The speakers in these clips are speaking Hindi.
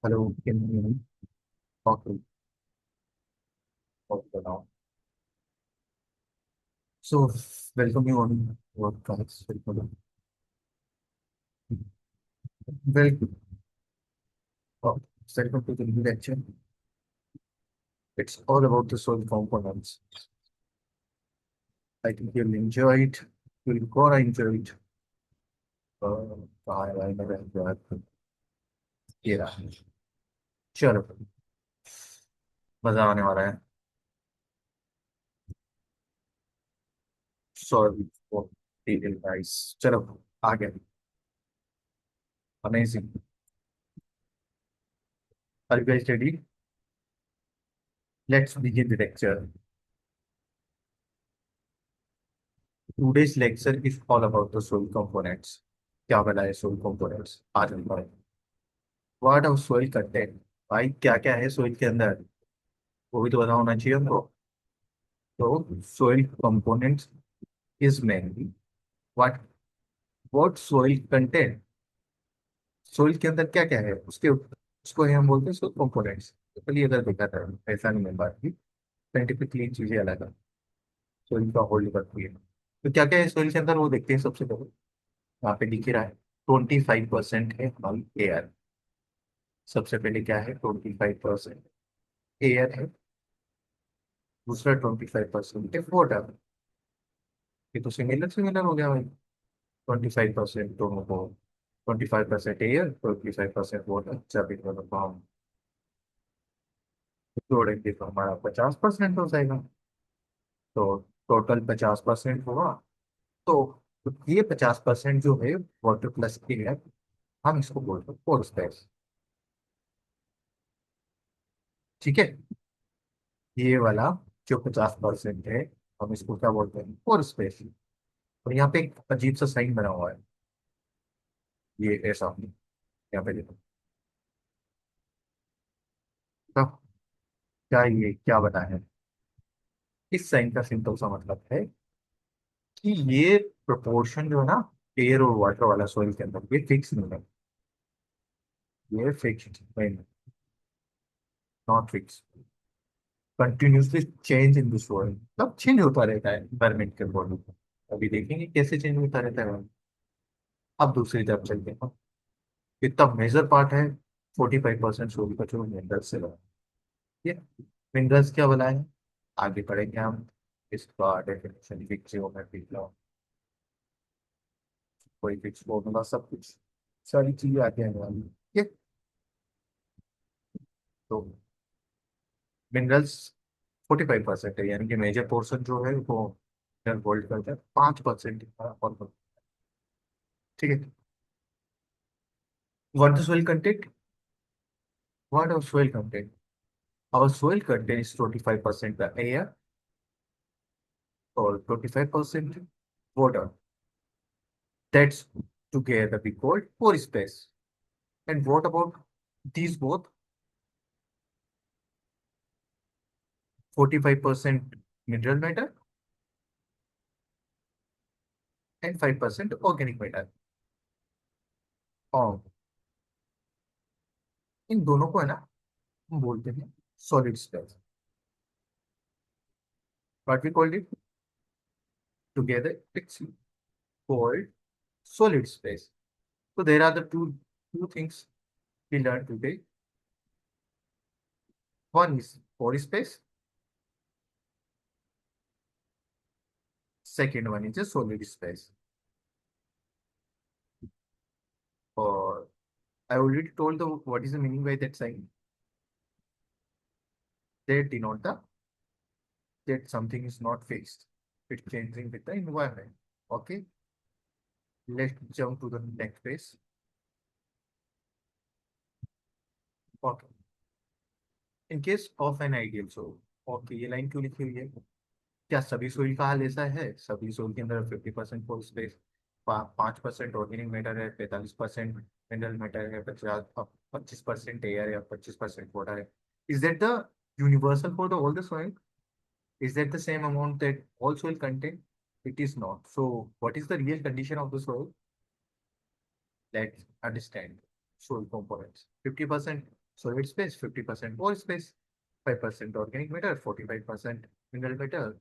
Hello, can you hear me? Okay, okay now. So, welcome you on podcast. Welcome. Welcome to the new lecture. It's all about the soil components. I think you'll enjoy it. You'll gonna enjoy it. I never enjoyed it. Yeah, चलो मजा आने वाला है. Sorry for detail guys. चलो आगे. Amazing. Are you guys ready? Let's begin the lecture. Today's lecture is all about the soil components. क्या बना है soil components? आज हम पढ़ेंगे. What of soil content? भाई क्या क्या है soil के अंदर? वो भी तो पता होना चाहिए हमको. तो soil components is mainly what soil content. Soil के अंदर क्या क्या है? उसके उसको ही हम बोलते हैं soil components. पहले अगर देखा था ऐसा नहीं है बात की. साइंटिफिकली चीजें अलग है. सोइल का होल्ड करती है. तो क्या क्या है सोइल के अंदर वो देखते हैं सबसे पहले. वहाँ पे दिख ही रहा है. 25% है हमारी एयर. सबसे पहले क्या है? 25% एयर है. दूसरा 25% है वाटर. ये तो सिमिलर सिमिलर हो गया भाई. 25% दोनों को. 25% एयर 25% वाटर जब इन दोनों को हम जोड़ेंगे तो हमारा 50% हो जाएगा. तो टोटल 50% हुआ. तो ये 50% जो है वाटर प्लस एयर, हम इसको बोलते हैं पोर स्पेस. ठीक है. ये वाला जो 50% है, हम इसको क्या बोलते हैं? पोर स्पेस. और यहाँ पे एक अजीब सा साइन बना हुआ है. ये ऐसा यहाँ पे देखो. तो क्या ये क्या बना है? इस साइन का सिंपल सा मतलब है कि ये प्रोपोर्शन जो है ना, एयर और वाटर वाला सॉइल के अंदर, ये फिक्स नहीं है. ये फिक्स्ड नहीं, not fix. Continuously change in the soil, मतलब चेंज होता रहता है एनवायरमेंट के अकॉर्डिंग. अभी देखेंगे कैसे चेंज होता रहता है. अब दूसरी तरफ चलते हैं. इतना मेजर पार्ट है. 45% सोल का जो मिनरल्स से बना. ये मिनरल्स क्या बनाए हैं? आगे पढ़ेंगे हम. इसका डेफिनेशन फिक्स जियोमेट्री लॉ, कोई फिक्स फॉर्मूला, सब कुछ सारी चीजें आगे आने वाली. ठीक है. तो मिनरल्स 45% है, यानी कि मेजर पोर्शन जो है वो होल्ड करता है. 5% और. ठीक है. What the soil content? What our soil content? Our soil content is 25% the air or 25% water. That's together we call pore space. And what about these both? 45% mineral matter and 5% organic matter. और इन दोनों को है ना, हम बोलते हैं solid space. What we called it? Together it's called solid space. So there are the two things we learned today. One is pore space. Second one is a solid space. Or I already told the what is the meaning by that sign. They denote the that something is not fixed. It's changing with the environment. Okay. Let's jump to the next phase. Okay. In case of an ideal soil. Okay, ये लाइन क्यों लिखी हुई है? क्या सभी सोइल का हाल ऐसा है? सभी सोइल के अंदर 50% पोर स्पेस, 5% ऑर्गेनिक मैटर है, 45% मिनरल मैटर है, 25% एयर है, 25% वाटर है. Is that the universal for the all the soil? Is that the same amount that all soil contain? It is not. So, what is the real condition of the soil? Let's understand soil components. 50% solid space 50% pore space, 5% organic matter, 45% mineral matter,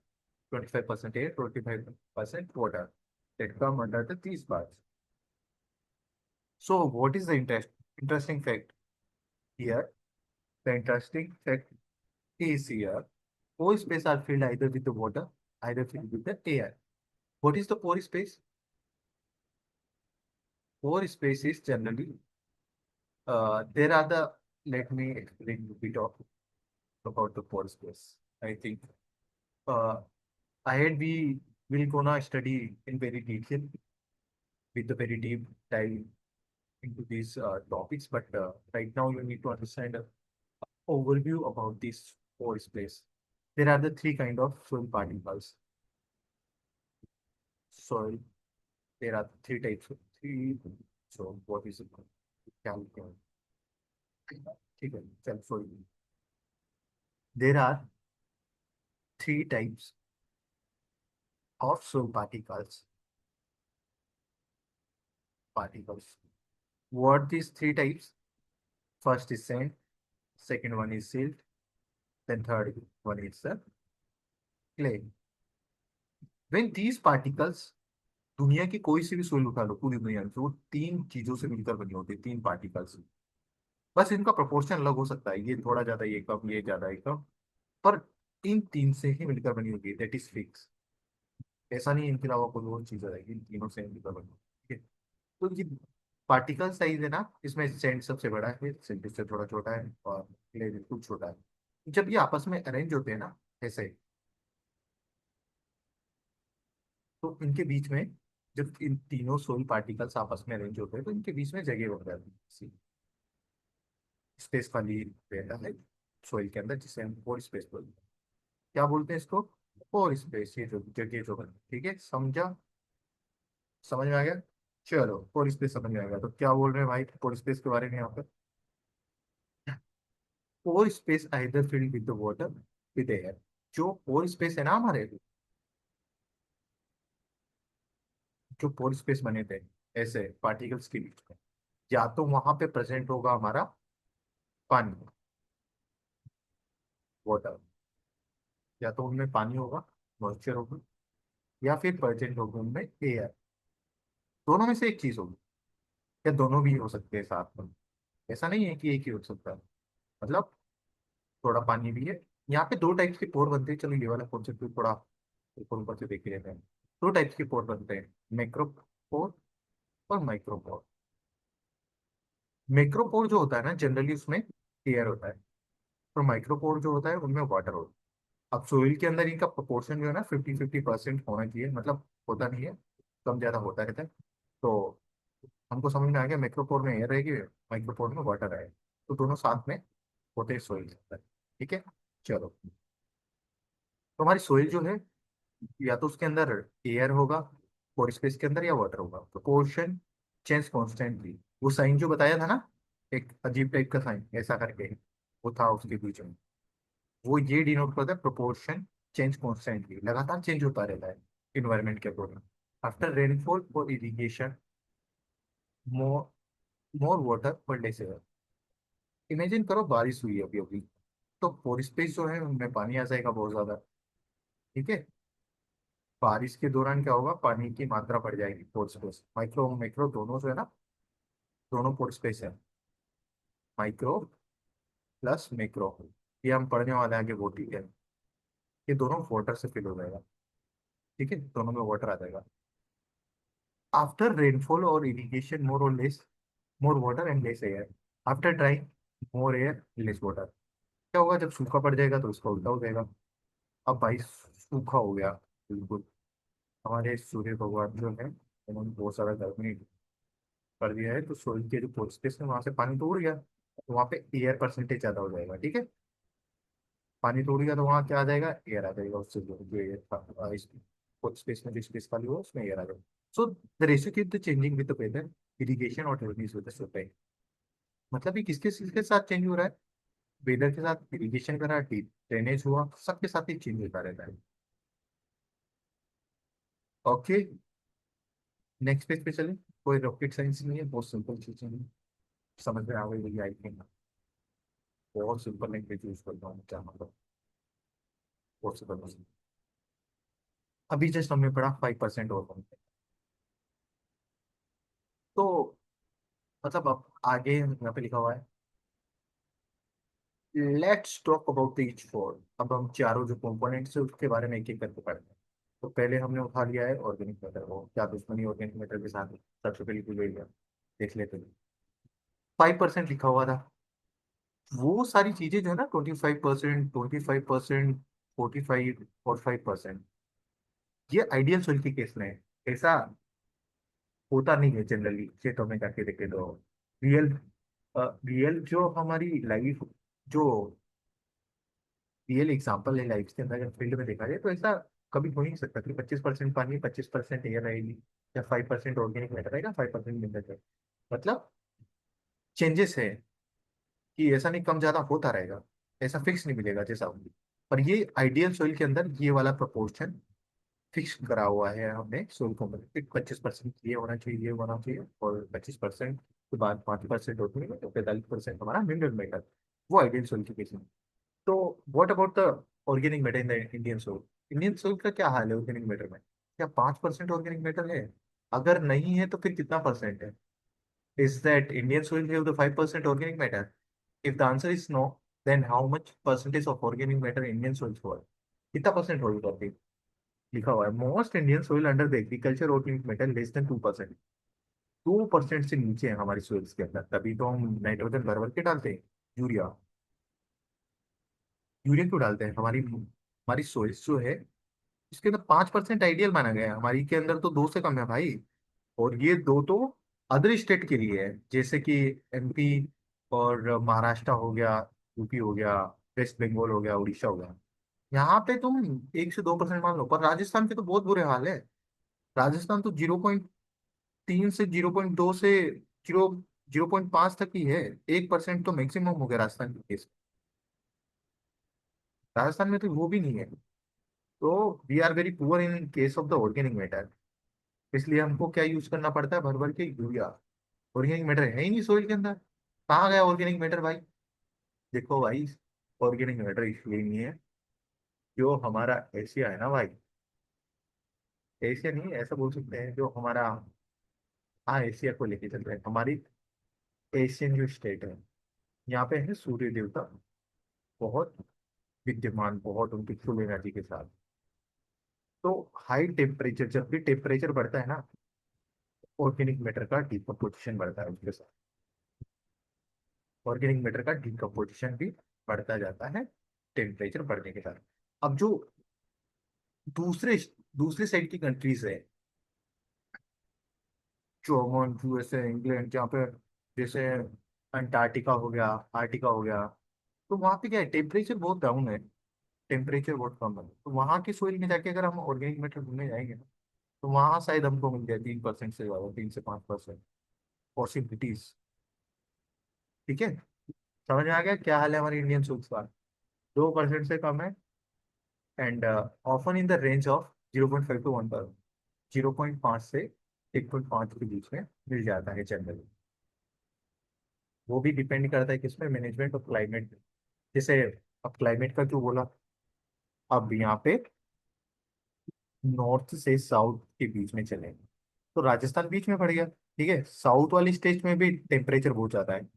25% air, 25% water that come under these parts. So what is the interesting fact here? The interesting fact is here, pore space are filled either with the water, either filled with the air. What is the pore space? Pore space is generally, there are the, let me explain a bit of about the pore space. I think uh, ahead we will gonna study in very detail with the very deep dive into these topics, but right now you need to understand an overview about this pore space. There are the three kind of soil particles. Soil, there are three types of three. So what is it? Calculate. ठीक है, चल soil. There are three types of soil particles. Particles. What these three types? First is sand, second one is silt, then third one is the clay. When these particles, दुनिया की कोई सी भी सोइल उठा लो पूरी दुनिया में, तो वो तीन चीजों से मिलकर बनी होती है, तीन पार्टिकल्स। बस इनका प्रोपोर्शन अलग हो सकता है, ये थोड़ा ज्यादा ये कम, ये ज्यादा ये कम, पर इन तीन से ही मिलकर बनी होती है, दैट इज फिक्स। ऐसा नहीं है इनके अलावा कोई और चीज रहेगी, इन तीनों से मिलकर बनी होती है, ठीक है। तो ये पार्टिकल साइज है ना, इसमें सेंट सबसे बड़ा है, सेंट से थोड़ा छोटा है, और क्ले बिल्कुल छोटा है। जब ये आपस में अरेंज होते हैं ना, ऐसे, तो इनके बीच में, जब इन तीनों सोल पार्टिकल्स आपस में अरेंज होते हैं, तो इनके बीच में जगह बन जाती है, स्पेस खाली रहता है सोइल के अंदर, जिसे हम पोर स्पेस बोलते हैं। क्या बोलते हैं इसको? पोर स्पेस, ये जो जगह जो बनी, ठीक है, समझा? समझ में आ गया? चलो, पोर स्पेस समझ में आ गया, तो क्या बोल रहे हैं भाई पोर स्पेस के बारे में यहाँ पर? Pore space either filled with the water, with air. जो पोर स्पेस है ना हमारे, जो पोर स्पेस बने थे ऐसे पार्टिकल्स के बीच में, या तो वहां पे प्रेजेंट होगा हमारा पानी, वाटर, या तो उनमें पानी होगा, मॉइस्चर होगा, या फिर प्रेजेंट होगा उनमें एयर। दोनों में से एक चीज होगी, या दोनों भी हो सकते हैं साथ में। ऐसा नहीं है कि एक ही हो सकता है, मतलब थोड़ा पानी भी है। यहाँ पे दो टाइप्स के पोर बनते हैं, चलो ये वाला कॉन्सेप्ट भी थोड़ा ऊपर ऊपर से देख लेते हैं। दो टाइप्स के पोर बनते हैं, मैक्रोपोर और माइक्रोपोर। मैक्रोपोर जो होता है ना, जनरली उसमें एयर होता है, और माइक्रोपोर जो होता है उनमें वाटर होता है। अब सोइल के अंदर इनका प्रोपोर्शन जो है ना, 50-50% होना चाहिए, मतलब होता नहीं है, कम ज्यादा होता रहता है। तो हमको समझ में आ गया, मैक्रोपोर में एयर रहेगी, माइक्रोपोर में वाटर आएगा, तो दोनों साथ में होते हैं सोइल के अंदर, ठीक है। चलो, तो हमारी सोइल जो है, या तो उसके अंदर एयर होगा, और स्पेस के अंदर, या वाटर होगा। प्रोपोर्शन चेंज कॉन्स्टेंटली, वो साइन जो बताया था ना, एक अजीब टाइप का साइन ऐसा करके, वो था उसके बीच में, वो ये डिनोट करता है प्रोपोर्शन चेंज कॉन्स्टेंटली, लगातार चेंज होता रहता है इन्वायरमेंट के अकॉर्डिंग। आफ्टर रेनफॉल और इरिगेशन, मोर मोर वाटर पर लेस एयर। इमेजिन करो बारिश हुई अभी अभी, तो पोर स्पेस जो है उनमें पानी आ जाएगा बहुत ज्यादा, ठीक है। बारिश के दौरान क्या होगा, पानी की मात्रा बढ़ जाएगी, पोर स्पेस, माइक्रो माइक्रो दोनों जो है ना, दोनों पोर स्पेस है, माइक्रो प्लस मैक्रो, ये हम पढ़ने वाले हैं आगे, वो ठीक है। ये दोनों वाटर से फिल हो जाएगा, ठीक है, दोनों में वाटर आ जाएगा। आफ्टर रेनफॉल और इरिगेशन, मोर और less, more water and less air. After drawing, more air less water. क्या होगा, जब सूखा पड़ जाएगा तो उसका उल्टा हो जाएगा। अब भाई सूखा हो गया बिल्कुल, हमारे सूर्य भगवान जो है उन्होंने बहुत सारा गर्मी कर दिया है, तो सोइल के जो पोर स्पेस है वहां से पानी तो उड़ गया, तो वहां पे एयर परसेंटेज ज्यादा हो जाएगा, ठीक है। पानी तो उड़ गया, तो वहां क्या आ जाएगा, एयर आ जाएगा, उससे जो एयर था इस पोर स्पेस में, जो स्पेस खाली हुआ उसमें एयर आ जाएगा। So the ratio keep the changing with the weather, irrigation और टेक्निक्स विद द सोइल। मतलब ये किसके किसके साथ चेंज हो रहा है? वेदर के साथ, इरिगेशन करा, ड्रेनेज हुआ, सबके साथ ही चेंज होता रहता है। ओके, नेक्स्ट पेज पे चले। कोई रॉकेट साइंस नहीं है, बहुत सिंपल चीजें हैं, समझ में आ गई, आई थिंक। बहुत सिंपल लैंग्वेज यूज करता हूँ, क्या मतलब, बहुत सिंपल। अभी जस्ट हमने पढ़ा 5% और कम। तो मतलब अब आगे यहाँ पे लिखा हुआ है, let's talk about each four. अब हम चारों जो कंपोनेंट्स है उसके बारे में एक एक करके पढ़ते हैं। तो पहले हमने उठा लिया है ऑर्गेनिक मैटर, वो क्या दुश्मनी ऑर्गेनिक मैटर के साथ है? सबसे पहले की गई है, देख लेते हैं। 5% लिखा हुआ था। वो सारी चीजें जो है ना, 25%, 25%, 45 और 5%, ये आइडियल सोल्यूशन के केस में है। ऐसा होता नहीं है जनरली, खेतों में जाके देखे तो। रियल, रियल जो हमारी लाइफ, जो रियल एग्जाम्पल है लाइफ के अंदर, अगर फील्ड में देखा जाए तो ऐसा कभी हो ही नहीं सकता कि 25% पानी, 25% एयर रहेगी, या 5% ऑर्गेनिक मैटर रहेगा, 5% मिनरल। मतलब चेंजेस है, कि ऐसा नहीं कम ज्यादा होता रहेगा, ऐसा फिक्स नहीं मिलेगा जैसा होगी। पर ये आइडियल सोइल के अंदर ये वाला प्रोपोर्शन फिक्स करा हुआ है हमने सोइल को, मतलब 25% ये होना चाहिए, ये होना चाहिए, और 25% के बाद 5% ऑर्गेनिक, तो 45% हमारा मिनरल मैटर। वो आइडियल सोइल की केस में। तो what about the organic matter in the Indian soil? Indian soil का क्या हाल है ऑर्गेनिक मैटर में? क्या 5% ऑर्गेनिक मैटर है? अगर नहीं है तो फिर कितना परसेंट है? Is that Indian soil have the 5% organic matter? If the answer is no, then how much percentage of organic matter Indian soil hold? कितना परसेंट होल्ड करती है? लिखा हुआ है most Indian soil under the agriculture organic matter less than 2%। 2% से नीचे है हमारी सोइल्स के अंदर, तभी तो हम नाइट्रोजन भर भर के डालते हैं। यूरिया, यूरिया क्यों डालते हैं? हमारी हमारी सोइल्स जो है, इसके अंदर 5% आइडियल माना गया है, हमारी के अंदर तो 2 से कम है भाई। और ये दो तो अदर स्टेट के लिए है, जैसे कि एमपी और महाराष्ट्र हो गया, यूपी हो गया, वेस्ट बंगाल हो गया, उड़ीसा हो गया। यहाँ पे तुम 1 से 2% मान लो, पर राजस्थान के तो बहुत बुरे हाल है। राजस्थान तो 0.3 से 0.2 से 0.5 तक ही है। 1% तो मैक्सिमम हो गया राजस्थान के केस। राजस्थान में तो वो भी नहीं है। तो we are very poor in case of the organic matter. इसलिए हमको क्या यूज करना पड़ता है? भर भर के यूरिया। ऑर्गेनिक मैटर है ही नहीं सोइल के अंदर। कहाँ गया ऑर्गेनिक मैटर भाई? देखो भाई, ऑर्गेनिक मैटर इसलिए नहीं है, जो हमारा एशिया है ना भाई, एशिया नहीं, ऐसा बोल सकते हैं जो हमारा, हाँ एशिया को लेके चल रहे हैं, हमारी एशियन जो स्टेट है, यहाँ पे है सूर्य देवता बहुत विद्यमान, बहुत उनकी फुल एनर्जी के साथ। तो हाई टेम्परेचर, जब भी टेम्परेचर बढ़ता है ना, ऑर्गेनिक मैटर का डिकम्पोजिशन बढ़ता है उसके साथ। ऑर्गेनिक मैटर का डिकम्पोजिशन भी बढ़ता जाता है टेम्परेचर बढ़ने के साथ। अब जो दूसरे दूसरे साइड की कंट्रीज है, जर्मन, यूएसए, इंग्लैंड, जहाँ पे जैसे अंटार्कटिका हो गया, आर्टिका हो गया, तो वहाँ पे क्या है, टेम्परेचर बहुत डाउन है, टेम्परेचर बहुत कम है। तो वहाँ की सोइल में जाके अगर हम ऑर्गेनिक मैटर ढूंढने जाएंगे ना, तो वहाँ शायद हमको मिल जाए 3% से ज्यादा, 3 से 5% पॉसिबिलिटीज। ठीक है, समझ में आ गया क्या हाल है हमारी इंडियन सोल्स का? 2% से कम है, and often in the range of 0.5 to 1%। 0.5 से 1.5 के बीच में मिल जाता है जनरली। वो भी डिपेंड करता है किसमें, मैनेजमेंट और क्लाइमेट। जैसे अब क्लाइमेट का क्यों बोला, अब यहाँ पे नॉर्थ से साउथ के बीच में चले, तो राजस्थान बीच में पड़ गया। ठीक है, साउथ वाली स्टेट में भी टेम्परेचर बहुत ज्यादा है,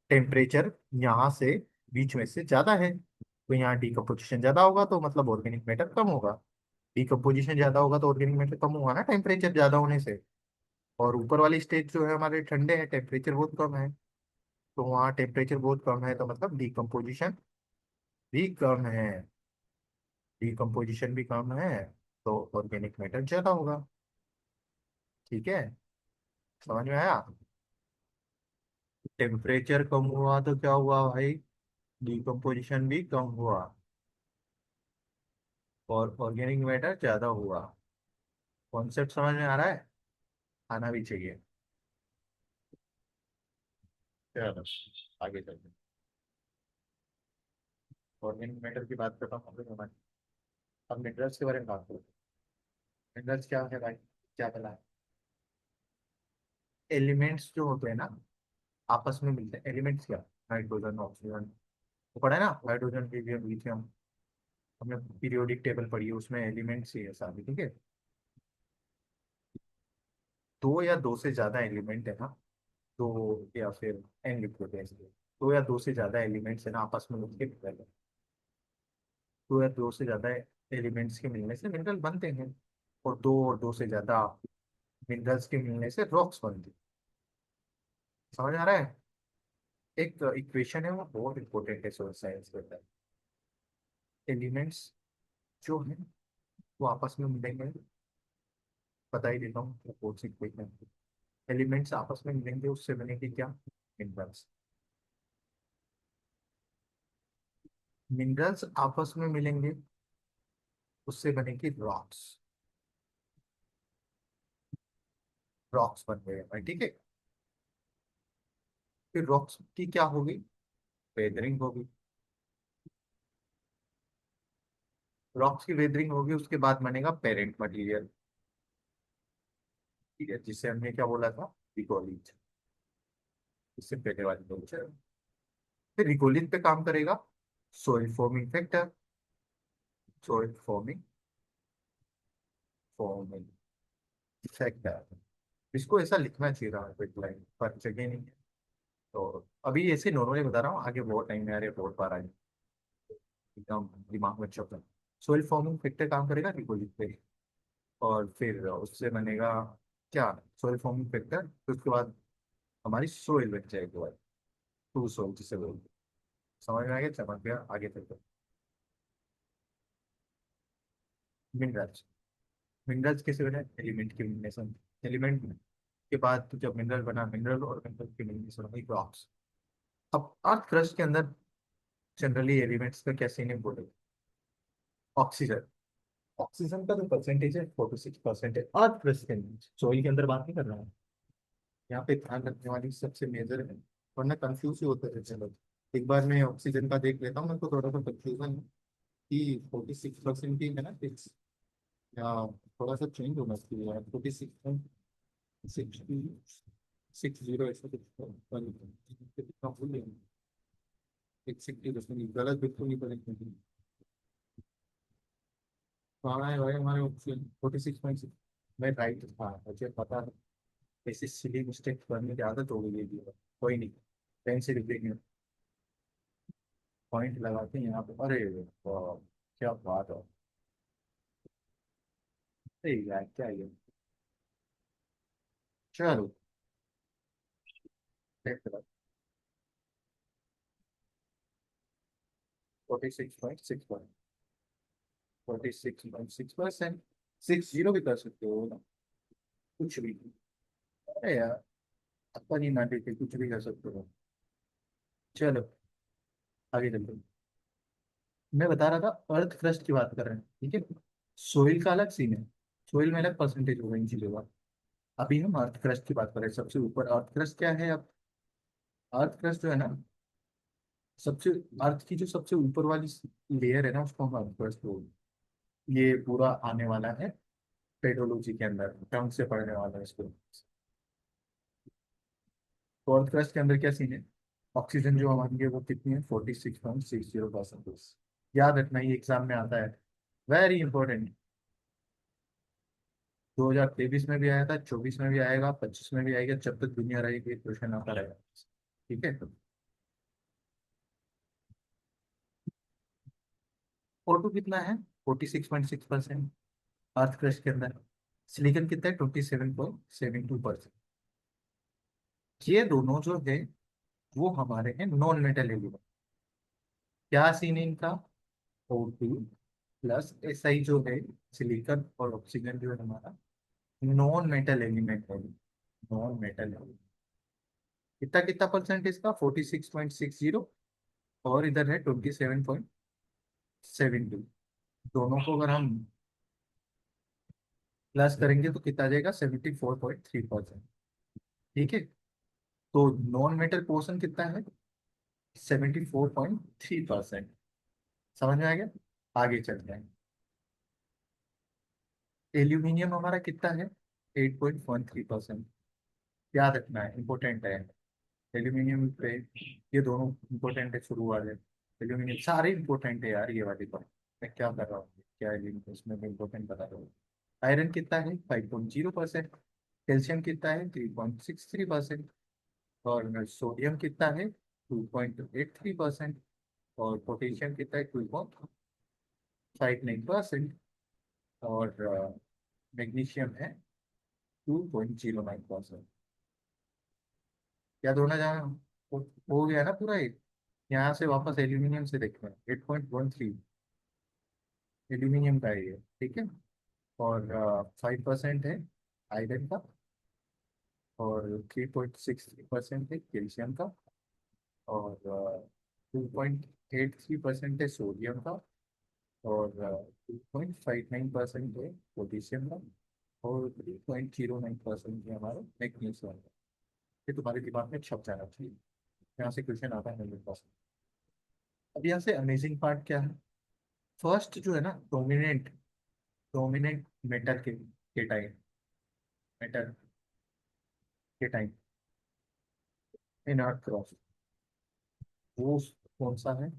टेम्परेचर यहाँ से बीच में से ज्यादा है, तो यहाँ डिकम्पोजिशन ज्यादा होगा, तो मतलब ऑर्गेनिक मैटर कम होगा। डिकम्पोजिशन ज्यादा होगा तो ऑर्गेनिक मैटर कम होगा ना, टेम्परेचर ज्यादा होने से। और ऊपर वाली स्टेट जो है हमारे ठंडे हैं, टेम्परेचर बहुत कम है, तो वहाँ टेम्परेचर बहुत कम है, तो मतलब डिकम्पोजिशन भी कम है। डिकम्पोजिशन भी कम है, तो ऑर्गेनिक मैटर ज्यादा होगा। ठीक है, समझ में आया? टेम्परेचर कम हुआ तो क्या हुआ भाई? डिकम्पोजिशन भी कम हुआ, और ऑर्गेनिक मैटर ज्यादा हुआ। कॉन्सेप्ट समझ में आ रहा है? आना भी चाहिए। चलो आगे चलते हैं। ऑर्गेनिक मैटर की बात करता हूँ हमारी। अब मिनरल्स के बारे में बात करो। मिनरल्स क्या है भाई? क्या पता है? एलिमेंट्स जो होते हैं ना, आपस में मिलते हैं। एलिमेंट्स क्या? हाइड्रोजन, ऑक्सीजन, तो पढ़ा है ना, हाइड्रोजन, हीलियम, लिथियम। हमने पीरियोडिक टेबल पढ़ी है, उसमें एलिमेंट्स ही है सारे, ठीक है। दो या दो से ज्यादा एलिमेंट है ना, दो या फिर एन लिख लेते हैं इसलिए, दो या दो से ज्यादा एलिमेंट्स है ना आपस में मिलके मिनरल है। दो या दो से ज्यादा एलिमेंट्स के मिलने से मिनरल बनते हैं, और दो से ज्यादा मिनरल्स के मिलने से रॉक्स बनते हैं। समझ आ रहा है? एक इक्वेशन है, वो बहुत इंपॉर्टेंट है सोशल साइंस में। एलिमेंट्स जो है वो आपस में मिलेंगे, बता ही देता हूँ तो कौन सी इक्वेशन। एलिमेंट्स आपस में मिलेंगे, उससे बनेगी क्या? मिनरल्स। मिनरल्स आपस में मिलेंगे, उससे बनेगी रॉक्स। रॉक्स बन गए भाई, ठीक है। फिर रॉक्स की क्या होगी? वेदरिंग होगी। रॉक्स की वेदरिंग होगी, उसके बाद बनेगा पेरेंट मटेरियल, ठीक है, जिसे हमने क्या बोला था? रिकोलिथ। इससे पहले वाली दो। फिर रिकोलिथ पे काम करेगा soil forming factor. Soil forming factor, इसको ऐसा लिखना चाहिए था एक लाइन पर, जगह नहीं है। तो अभी ऐसे नॉर्मली बता रहा हूँ, आगे बहुत टाइम में, अरे बहुत बार आए एकदम दिमाग में छप रहा। सोइल फॉर्मिंग फैक्टर काम करेगा रिकोलिथ पे, और फिर उससे बनेगा क्या? सोइल फॉर्मिंग फैक्टर, फिर उसके बाद हमारी सोइल बन जाएगी भाई, टू सोइल जिसे बोलते हैं। समझ में आ गया? चमक गया, आगे चलते। मिनरल्स। मिनरल्स कैसे बने? एलिमेंट की मिलने। एलिमेंट के बाद तो जब मिनरल बना, मिनरल और मिनरल की मिलने बनी रॉक्स। अब अर्थ क्रस्ट के अंदर जनरली एलिमेंट्स का क्या सीन है बोले? ऑक्सीजन। ऑक्सीजन का जो परसेंटेज है 46% है अर्थ क्रस्ट के अंदर, सॉइल के अंदर बात नहीं कर रहा हूँ। यहाँ पे ध्यान रखने वाली सबसे मेजर है, वरना कंफ्यूज ही होते रहते हैं लोग। एक बार मैं ऑक्सीजन का देख लेता हूँ, मेरे को थोड़ा सा कंफ्यूजन है कि 46% ही है ना फिक्स, या थोड़ा सा चेंज होना चाहिए यार। 46.60 ऐसा कुछ कितना भूल गया। 60% गलत बिल्कुल नहीं करेक्ट। हाँ है भाई, हमारे ऑप्शन 46.6। मैं राइट था, मुझे पता है। ऐसी सिली मिस्टेक करने की आदत हो गई है जीवन। कोई नहीं, पेन से लिख देंगे, पॉइंट लगाते हैं यहाँ पे। अरे वाह, क्या बात है। अरे यार क्या ये, चलो। 46.6, 46.6%। 60 भी कर सकते हो ना, कुछ भी। अरे यार, अपन ही ना देखे, कुछ भी कर सकते हो। चलो आगे चलते हैं। मैं बता रहा था, अर्थ क्रस्ट की बात कर रहे हैं, ठीक है। सोइल का अलग सीन है, सोइल में अलग परसेंटेज होगा इन चीजों का। अभी हम अर्थ क्रस्ट की बात कर रहे हैं, सबसे ऊपर अर्थ क्रस्ट क्या है अब? अर्थ क्रस्ट जो है ना, सबसे, अर्थ की जो सबसे ऊपर वाली लेयर है ना, उसको हम अर्थ क्रस्ट बोलते हैं। ये पूरा आने वाला है पेडोलॉजी के अंदर, टर्म से पढ़ने वाला है इसको। तो अर्थ क्रस्ट के अंदर क्या सीन है? ऑक्सीजन जो हमारी है वो कितनी है? 46.60%। याद रखना, ये एग्जाम में आता है, वेरी इंपॉर्टेंट। 2023 में भी आया था, 24 में भी आएगा, 25 में भी आएगा, जब तक दुनिया रहेगी क्वेश्चन आता रहेगा, ठीक है। O2 कितना है? 46.6% अर्थ क्रस्ट के अंदर। सिलिकॉन कितना है? 27.72%। ये दोनों जो है वो हमारे हैं नॉन मेटल एलिमेंट। क्या सीन है इनका? O2 प्लस SI जो है, सिलिकॉन और ऑक्सीजन जो है हमारा नॉन मेटल एलिमेंट है। नॉन मेटल कितना कितना परसेंट इसका? 46.60, और इधर है 27.72। दोनों को अगर हम प्लस करेंगे तो कितना आ जाएगा? 74.3%, ठीक है। तो नॉन मेटल पोर्शन कितना है? 74.3%। समझ में आ गया? आगे चलते हैं। एल्यूमिनियम हमारा कितना है? 8.13%। याद रखना है, इंपॉर्टेंट है। एल्यूमिनियम पे ये दोनों इंपॉर्टेंट है, शुरू वाले एल्यूमिनियम सारे इंपॉर्टेंट है यार, ये वाली पर मैं क्या कर रहा हूँ, क्या एल्यूमिनियम इसमें मैं इंपॉर्टेंट बता रहा हूँ। आयरन कितना है 5.0%, कैल्शियम कितना है 3.63%, और सोडियम कितना है 2.83%, और पोटेशियम कितना है 2.59%, और मैग्नीशियम है 2.09%। क्या दोनों जहाँ हो गया ना पूरा एक। यहाँ से वापस एल्यूमिनियम से देखते हैं, 8.13 एल्यूमिनियम का है ये, ठीक है। और 5% है आयरन का, और 3.63% है कैल्शियम का, और 2.83% है सोडियम का, और 2.59% है पोटेशियम का, और 3.09% है हमारा मैग्नीशियम का। ये तुम्हारे दिमाग में छप जाना चाहिए, यहाँ से क्वेश्चन आता है मेरे पास। अब यहाँ से अमेजिंग पार्ट क्या है, फर्स्ट जो है ना डोमिनेंट, डोमिनेंट मेटल के टाइम, मेटल के टाइम इन अर्थ क्रॉस, वो कौन सा है,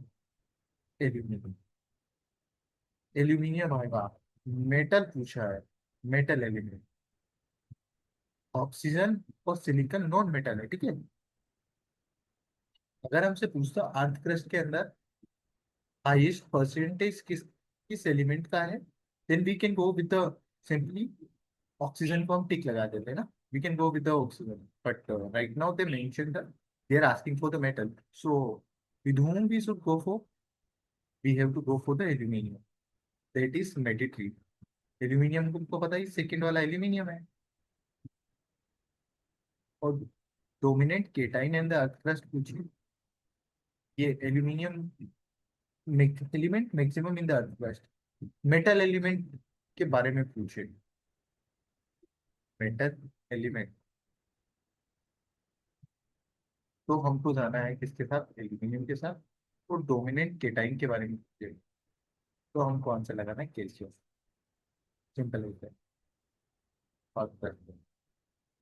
एल्यूमिनियम। एल्यूमिनियम आएगा, मेटल पूछा है, मेटल एलिमेंट, ऑक्सीजन और सिलिकॉन नॉन मेटल है, ठीक है। अगर हमसे पूछता अर्थ क्रस्ट के अंदर हाईएस्ट परसेंटेज किस एलिमेंट का है, then we can go with the simply oxygen को हम टिक लगा देते हैं ना, we can go with the oxygen, but right now they mention the, they are asking for the metal, so with whom we should go for, we have to go for the aluminium, that is mandatory। Aluminium तुमको पता ही सेकंड वाला एल्यूमिनियम है। और dominant cation and the earth crust पूछिए, ये aluminium element maximum in the earth crust, metal element के बारे में पूछे, मेटल एलिमेंट, तो हमको जाना है किसके साथ, एल्यूमिनियम के साथ। और डोमिनेंट केटाइन के बारे में पूछे, तो हमको आंसर लगाना है कैल्शियम, सिंपल होता है। बात करते हैं,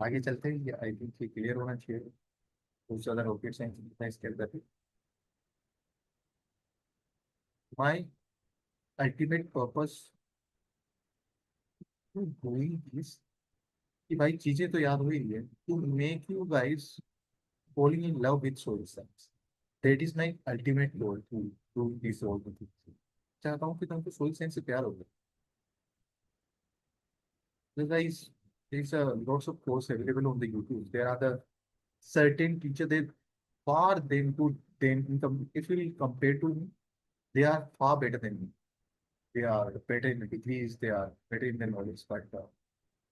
आगे चलते हैं, ये आई थिंक ये क्लियर होना चाहिए, बहुत ज्यादा रॉकेट साइंस लिखना है इसके अंदर भी। My ultimate purpose to doing this, कि भाई चीजें तो याद हुई है, to make you guys falling in love with soil science, that is my ultimate goal to do this all the things। चाहता हूँ कि तुमको सोल साइंस से प्यार हो गया। So guys, there's a lots of course available on the YouTube, there are the certain teacher, they far them to them in if you compare to me, they are far better than me, they are better in degrees, they are better in their knowledge, but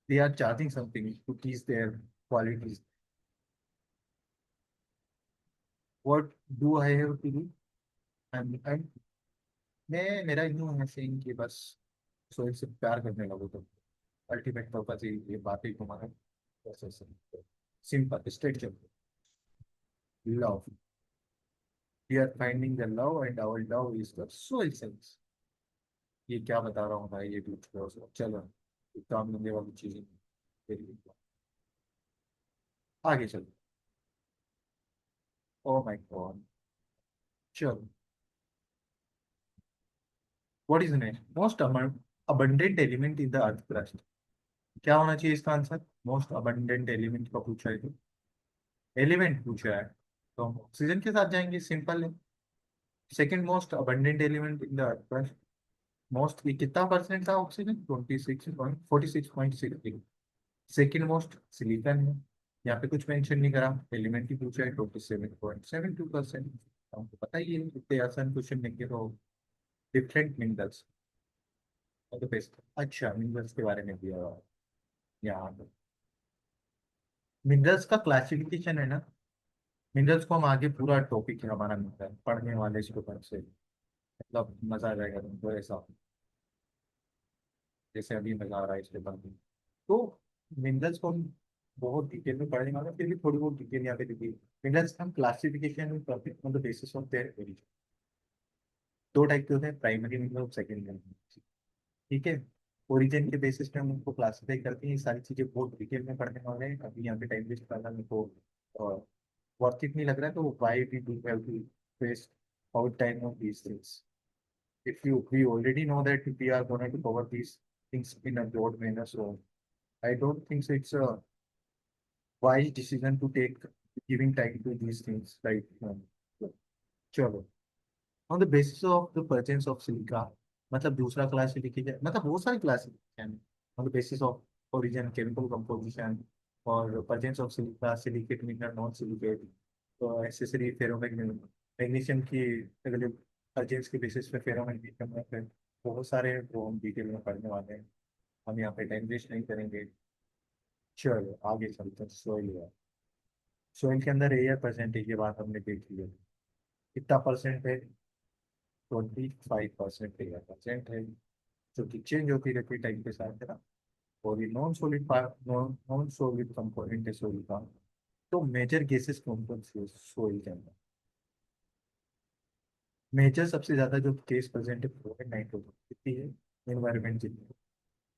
they are charging something to teach their qualities। What do I have to do? And मैं मेरा यूं है सेइंग कि बस सोइल से प्यार करने लगो तो अल्टीमेट पर्पज ही ये बात ही तुम्हारा, बस ऐसे सिंपल स्ट्रेट चलो, love, we are finding the love and our love is the soil science. ये क्या बता रहा हूँ भाई, ये भी चलो काम धंधे वाली चीजें फिर भी। आगे चलो, ओ माय गॉड, चलो, what is next most abundant element in the earth crust, क्या होना चाहिए इसका आंसर, मोस्ट abundant एलिमेंट का पूछा है तो एलिमेंट पूछा है, तो हम ऑक्सीजन के साथ जाएंगे, सिंपल है। Second most abundant element in the earth, most की कितना परसेंट था ऑक्सीजन, 26.46.6। सेकंड मोस्ट सिलिकॉन है, यहाँ पे कुछ मेंशन नहीं करा, एलिमेंट ही पूछा है 27.72%। हमको पता ही है, इतने आसान क्वेश्चन लिखे तो डिफरेंट मिनरल्स, तो बेस्ट। अच्छा मिनरल्स के बारे में दिया हुआ है यहाँ पे, मिनरल्स का क्लासिफिकेशन है ना, मिनरल्स को हम आगे पूरा टॉपिक है हमारा मिलता है पढ़ने वाले स्टूडेंट से, मतलब मजा आ जाएगा तुमको ऐसा, जैसे अभी मजा आ रहा है इसके बाद। तो मिनरल्स को हम बहुत डिटेल में पढ़ने वाले हैं, फिर भी थोड़ी बहुत डिटेल यहाँ पे देखिए। मिनरल्स हम classification on the basis of their origin, दो टाइप के होते हैं, प्राइमरी मिनरल और सेकेंडरी मिनरल, ठीक है। ओरिजिन के बेसिस पे हम उनको क्लासिफाई करते हैं, ये सारी चीजें बहुत डिटेल में पढ़ने वाले हैं, अभी यहाँ पे टाइम वेस्ट करना मेरे को वर्थ इट नहीं लग रहा है, तो why we do have to waste our time on these things? If you we already know that we are going to cover these things in a broad manner, so I don't think so it's a wise decision to take giving time to these things right now. चलो, on the basis of the presence of silica, मतलब दूसरा क्लास लिखी जाए, मतलब बहुत सारी क्लास हैं on the basis of origin, chemical composition और presence of silica, silicate mineral, non silicate, तो एक्सेसरी फेरोमैग्नीशियम, मैग्नीशियम की अगले अर्जेंस के बेसिस पे फेरोमैग्नीशियम में फिर बहुत सारे वो हम डिटेल में पढ़ने वाले हैं, हम यहाँ पे टाइम वेस्ट नहीं करेंगे। चलो आगे चलते हैं। सोइल है, सोइल के अंदर एयर परसेंटेज की बात हमने देख ली है। कितना परसेंट है? 25% एयर परसेंट है, जो कि चेंज होती रहती है टाइम के साथ, है ना। और ये नॉन सॉलिड कंपोनेंट है सोइल का। तो मेजर गैसेस कौन कौन सी है सोइल के अंदर? मेजर सबसे ज्यादा जो केस प्रेजेंट है वो है नाइट्रोजन, कितनी है? एनवायरमेंट जितनी,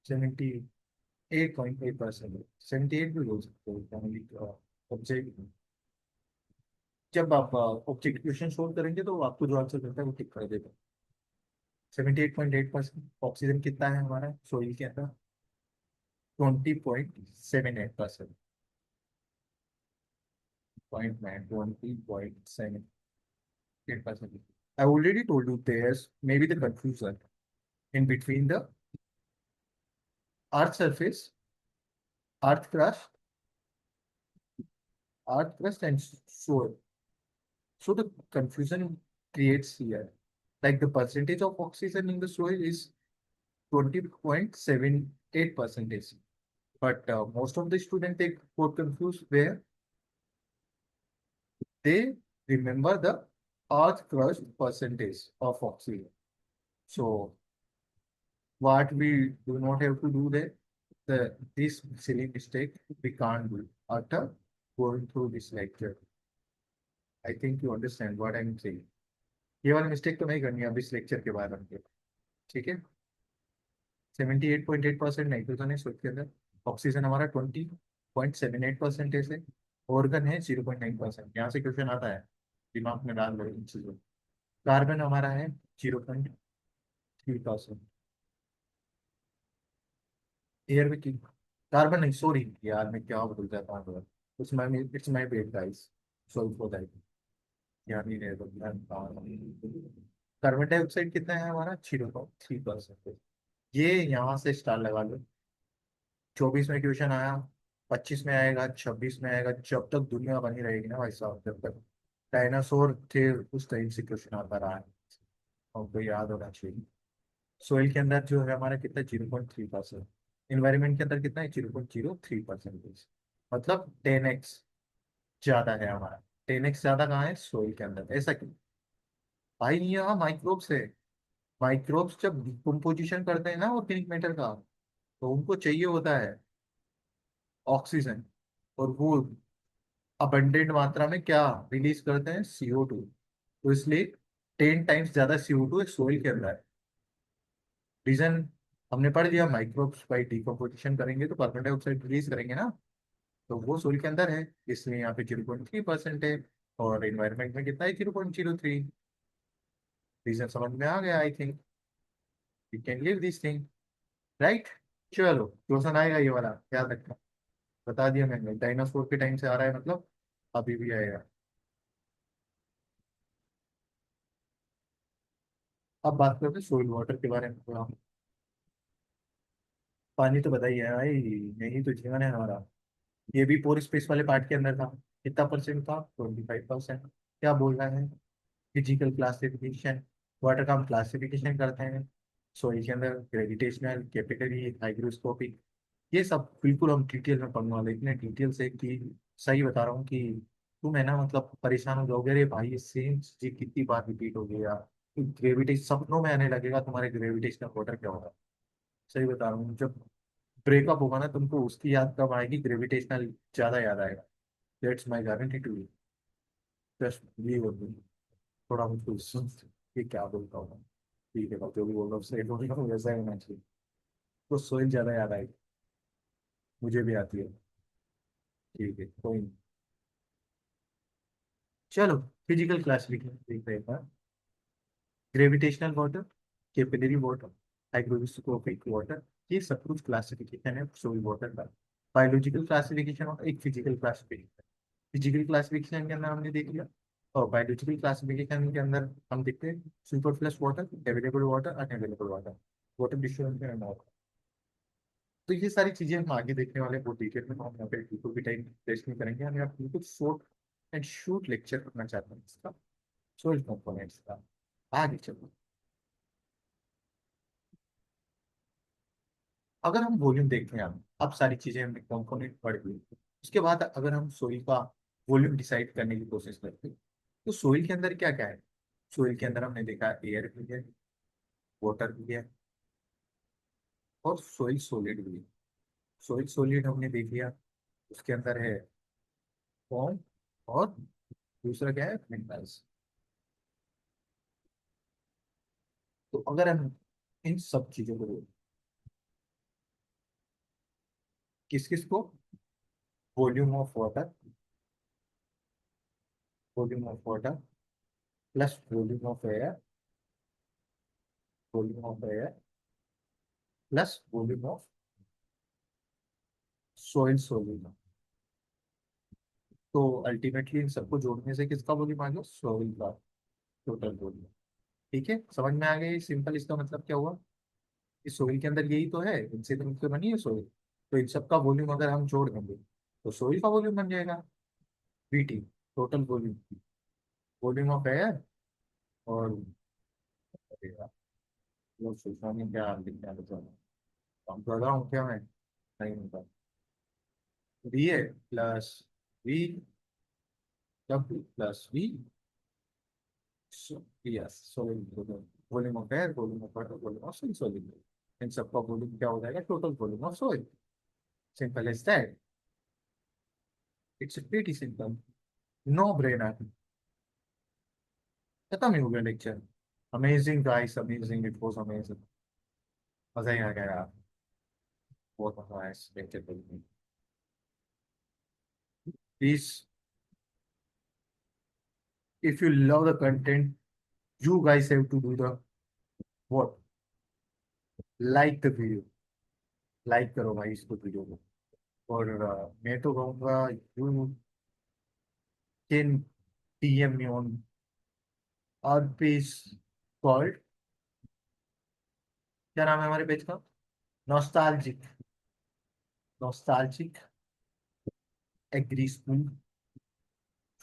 78.8%। 78 भी हो सकते हो फैमिली ऑब्जेक्ट। जब आप ऑब्जेक्ट क्वेश्चन सोल्व करेंगे तो आपको जो आंसर मिलता है वो टिक कर देगा। 78.8%। ऑक्सीजन कितना है हमारा सोइल के अंदर? 20.78%। Point nine, 20.78%। I already told you there's maybe the confusion in between the earth surface, earth crust, and soil. So the confusion creates here. Like the percentage of oxygen in the soil is 20.78 percentage. But most of the students they got confused where they remember the earth crust percentage of oxygen. So what we do not have to do there, this silly mistake we can't do after going through this lecture. I think you understand what I'm saying. ये वाली मिस्टेक तो नहीं करनी है अब इस लेक्चर के बाद हमको, ठीक है। 78.8% नाइट्रोजन है सोल के अंदर। ऑक्सीजन हमारा 20.78% है। ऑर्गन है 0.9%। यहाँ से क्वेश्चन आता है, दिमाग में डाल लो इन चीजों। कार्बन हमारा है 0.3%। एयर में की कार्बन नहीं, सॉरी यार मैं क्या बोल जाता हूँ, it's my bed guys, sorry for that. यार नहीं रहे, कार्बन डाइऑक्साइड कितना है हमारा? 0.3%। ये यहाँ से स्टार लगा लो। 24 में क्वेश्चन आया, 25 में आएगा, 26 में आएगा, जब तक दुनिया बनी रहेगी ना भाई साहब, जब तक डायनासोर थे उस टाइम से क्वेश्चन आता रहा है, हमको याद होना चाहिए। सोइल के अंदर जो है हमारा कितना? 0.3%। इन्वायरमेंट के अंदर कितना है? 0.03%। मतलब 10x ज्यादा है हमारा। 10x ज्यादा कहाँ है? सोइल के अंदर। ऐसा क्यों भाई? यहाँ माइक्रोब्स है। माइक्रोब्स जब डिकम्पोजिशन करते हैं ना ऑर्गेनिक मैटर का, तो उनको चाहिए होता है ऑक्सीजन, और वो अबंडेंट मात्रा में क्या रिलीज करते हैं? CO2। तो इसलिए 10 टाइम्स ज्यादा CO2 सोइल के अंदर है। रीजन हमने पढ़ लिया, माइक्रोब्स बाई डिकम्पोजिशन करेंगे तो कार्बन डाइऑक्साइड रिलीज करेंगे ना, तो वो सोइल के अंदर है, इसलिए यहाँ पे 0.3% है। और इन्वायरमेंट में कितना है? 0.03। रीजन समझ में आ गया I think. You can leave this thing, right. चलो क्वेश्चन आएगा ये वाला, याद रखना। बता दिया मैंने, डायनासोर के टाइम से आ रहा है, मतलब अभी भी आएगा। अब बात करते हैं सोइल वाटर के बारे में थोड़ा। पानी तो बताइए भाई, यही तो जीवन है हमारा। ये भी पोर स्पेस वाले पार्ट के अंदर था। कितना परसेंट था? 25%। क्या बोल रहा है? फिजिकल क्लासिफिकेशन, वाटर का हम क्लासिफिकेशन करते हैं सॉइल के अंदर, ग्रेविटेशनल, कैपिलरी, हाइग्रोस्कोपिक, ये सब बिल्कुल हम डिटेल में पढ़ने वाले, इतने डिटेल से कि सही बता रहा हूँ कि तुम है ना मतलब परेशान हो जाओगे, अरे भाई ये सेम चीज कितनी बार रिपीट हो गई यार। ग्रेविटेशन सपनों में आने लगेगा तुम्हारे, ग्रेविटेशनल वाटर क्या होगा। सही बता रहा हूँ, जब ब्रेकअप होगा ना तुमको उसकी याद कब आएगी? ग्रेविटेशनल ज्यादा याद आएगा। That's my guarantee to you, just believe on me. थोड़ा मुझको सुन, ये क्या बोलता हूँ। ठीक है भाई, जो भी बोल रहा हूँ सही बोल रहा हूँ, वैसा ही होना चाहिए। तो सोइल ज्यादा याद आएगी, मुझे भी आती है। ठीक है कोई नहीं। चलो फिजिकल क्लासिफिकेशन देख रहे हैं। Gravitational water, capillary water, hygroscopic water, ये सब कुछ क्लासिफिकेशन है सोइल वाटर का। बायोलॉजिकल क्लासिफिकेशन और एक फिजिकल क्लासिफिकेशन। फिजिकल क्लासिफिकेशन के अंदर हमने देख लिया, और बायोलॉजिकल क्लासिफिकेशन के अंदर हम देखते हैं superfluous water, available water, unavailable water, water distribution और। तो ये सारी चीजें हम आगे देखने वाले हैं बहुत डिटेल में, तो हम यहाँ पे बिल्कुल भी टाइम वेस्ट नहीं करेंगे। हम यहाँ बिल्कुल शॉर्ट एंड शूट लेक्चर करना चाहते हैं इसका, सोइल कंपोनेंट्स का। आगे चलो, अगर हम वॉल्यूम देखते हैं, अब सारी चीजें हमने कंपोनेंट पढ़ ली, उसके बाद अगर हम सोइल का वॉल्यूम डिसाइड करने की कोशिश करते हैं, तो सोइल के अंदर क्या क्या है। सोइल के अंदर हमने देखा एयर भी है, वाटर भी है, और सोइल सॉलिड भी है। सोइल सॉलिड हमने देख लिया, उसके अंदर है फॉर्म, और दूसरा क्या है मिनरल्स। तो अगर हम इन सब चीजों को किस किस को, volume of water, volume of water plus volume of air, volume of air plus volume of soil solid, तो अल्टीमेटली इन सबको जोड़ने से किसका वॉल्यूम आ गया, सोइल का टोटल वॉल्यूम। ठीक है, समझ में आ गया ये सिंपल, इसका मतलब क्या हुआ, इस सोइल के अंदर यही तो है, इनसे तो मिलकर बनी है सोइल। तो इन सबका वॉल्यूम अगर हम जोड़ देंगे तो सोइल का वॉल्यूम बन जाएगा VT, total volume, volume of air, और लोग सोचना नहीं क्या लिखना है, हम कर रहा हूँ क्या मैं, नहीं होता, V A plus V W plus V, yes solid volume of air, volume of water, volume of solid, इन सबका वॉल्यूम क्या हो जाएगा, total volume of soil. Simple as that, it's pretty simple, no brainer. खत्म ही हो गया lecture. Amazing guys, amazing, it was amazing, मजा ही आ गया यार, बहुत मजा आया इस लेक्चर को। Please, if you love the content, you guys have to do the what, like the video, like करो भाई इसको वीडियो को। और मैं तो कहूँगा you can DM me on our page called, क्या नाम है हमारे पेज का, nostalgic, nostalgic agri school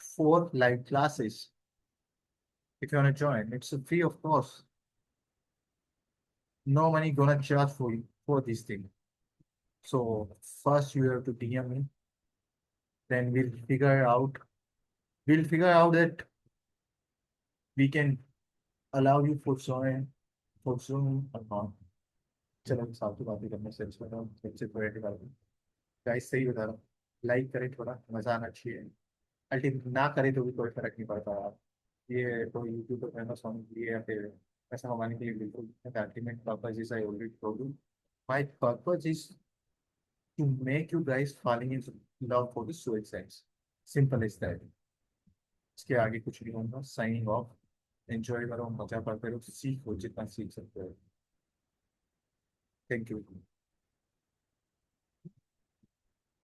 for live classes. If you want to join, it's free of course, no money gonna charge for you for this thing. So first you have to DM me, then we'll figure out that we can allow you for Zoom or not. चलो हम साथ ही बातें करने से अच्छा लगा, सबसे प्रायोरिटी वाला गाइस, सही बता रहा हूँ, लाइक करें, थोड़ा मजा आना चाहिए। अल्टीमेट ना करे तो भी कोई फर्क नहीं पड़ता यार, ये कोई यूट्यूब पर फेमस होने के लिए या फिर पैसा कमाने के लिए बिल्कुल, ultimate purpose is, I already told you, my purpose is to make you guys falling in love for the suicides, simple as that। इसके आगे कुछ नहीं होगा, साइनिंग ऑफ, एंजॉय करो, मजा करते रहो, सीखो जितना सीख सकते हो। Thank you.